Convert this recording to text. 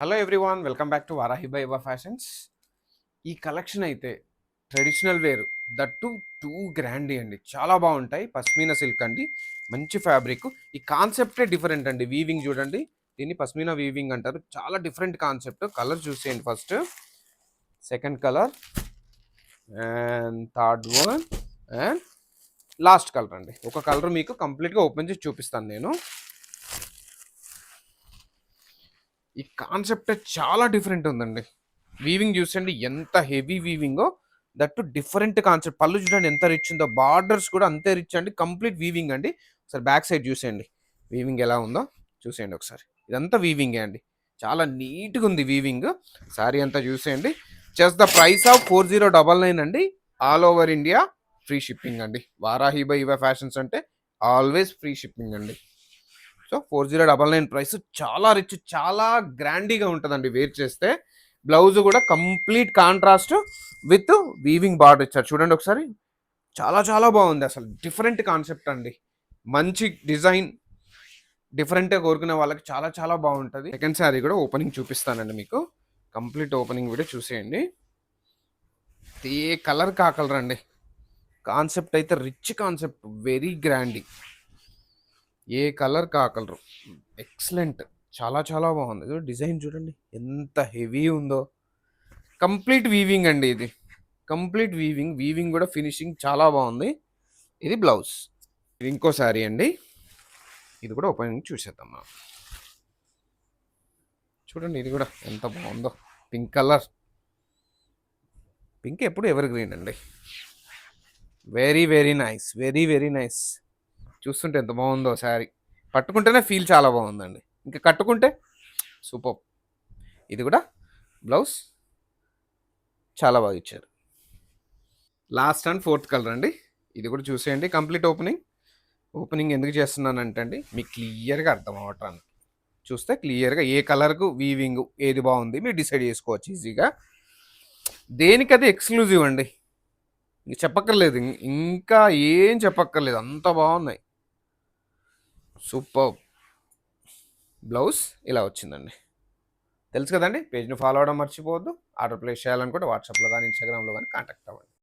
Hello everyone, welcome back to Varahi by యువ fashions. ఈ collection అయితే ట్రెడిషనల్ వేర్ దట్టు టూ గ్రాండీ అండి, చాలా బాగుంటాయి. పస్మీనా సిల్క్ అండి, మంచి ఫ్యాబ్రిక్. ఈ కాన్సెప్టే డిఫరెంట్ అండి. వీవింగ్ చూడండి, దీన్ని పస్మీనా వీవింగ్ అంటారు. చాలా డిఫరెంట్ కాన్సెప్ట్. కలర్ చూసేయండి first, second colour and third one and last colour అండి. ఒక కలర్ మీకు కంప్లీట్గా ఓపెన్ చేసి చూపిస్తాను నేను. ఈ కాన్సెప్ట్ చాలా డిఫరెంట్ ఉందండి. వీవింగ్ చూసండి ఎంత హెవీ వీవింగో, దట్టు డిఫరెంట్ కాన్సెప్ట్. పళ్ళు చూడండి ఎంత రిచ్ ఉందో, బార్డర్స్ కూడా అంతే రిచ్ అండి. కంప్లీట్ వీవింగ్ అండి. ఒకసారి బ్యాక్ సైడ్ చూసేయండి వీవింగ్ ఎలా ఉందో, చూసేయండి ఒకసారి. ఇదంతా వీవింగే అండి, చాలా నీట్గా ఉంది వీవింగ్. శారీ అంతా చూసేయండి. జస్ట్ ద ప్రైస్ ఆఫ్ 4099 అండి. All over India free shipping అండి. వారాహి బై యువ ఫ్యాషన్స్ అంటే ఆల్వేస్ ఫ్రీ షిప్పింగ్ అండి. సో 4099 ప్రైస్, చాలా రిచ్, చాలా గ్రాండీగా ఉంటుందండి వేర్ చేస్తే. బ్లౌజ్ కూడా complete contrast with weaving border ఇచ్చారు. చూడండి ఒకసారి, చాలా చాలా బాగుంది. అసలు డిఫరెంట్ కాన్సెప్ట్ అండి. మంచి డిజైన్, డిఫరెంట్గా కోరుకునే వాళ్ళకి చాలా చాలా బాగుంటుంది. సెకండ్ శారీ కూడా ఓపెనింగ్ చూపిస్తానండి మీకు. కంప్లీట్ ఓపెనింగ్ వీడియో చూసేయండి. ఏ కలర్ కా కలర్ అండి. కాన్సెప్ట్ అయితే రిచ్ కాన్సెప్ట్, వెరీ గ్రాండీ. ఏ కలర్ కా కలర్, ఎక్సలెంట్, చాలా చాలా బాగుంది. డిజైన్ చూడండి ఎంత హెవీ ఉందో. కంప్లీట్ వీవింగ్ అండి ఇది, కంప్లీట్ వీవింగ్. వీవింగ్ కూడా ఫినిషింగ్ చాలా బాగుంది. ఇది బ్లౌజ్. ఇది ఇంకో శారీ అండి, ఇది కూడా ఓపెనింగ్ చూసేద్దాం మనం. చూడండి ఇది కూడా ఎంత బాగుందో. పింక్ కలర్, పింక్ ఎప్పుడు ఎవర్ గ్రీన్ అండి. Very very nice, very very nice. చూస్తుంటే ఎంత బాగుందో శారీ. పట్టుకుంటేనే ఫీల్ చాలా బాగుందండి, ఇంకా కట్టుకుంటే సూపర్. ఇది కూడా బ్లౌజ్ చాలా బాగా ఇచ్చారు. లాస్ట్ అండ్ ఫోర్త్ కలర్ అండి, ఇది కూడా చూసేయండి. Complete opening. ఓపెనింగ్ ఎందుకు చేస్తున్నానంటే అండి, మీకు క్లియర్గా అర్థం అవ్వటానికి. చూస్తే క్లియర్గా ఏ కలర్కు వీవింగ్ ఏది బాగుంది మీరు డిసైడ్ చేసుకోవచ్చు ఈజీగా. దేనికది ఎక్స్క్లూజివ్ అండి, ఇంక చెప్పక్కర్లేదు. ఇంకా ఏం చెప్పక్కర్లేదు, అంత బాగున్నాయి. సూపర్. బ్లౌజ్ ఇలా వచ్చిందండి. తెలుసు కదండి. పేజ్ని ఫాలో అవ్వడం మర్చిపోవద్దు. ఆర్డర్ ప్లేస్ చేయాలనుకుంటే వాట్సాప్లో కానీ ఇన్స్టాగ్రామ్లో కానీ కాంటాక్ట్ అవ్వండి.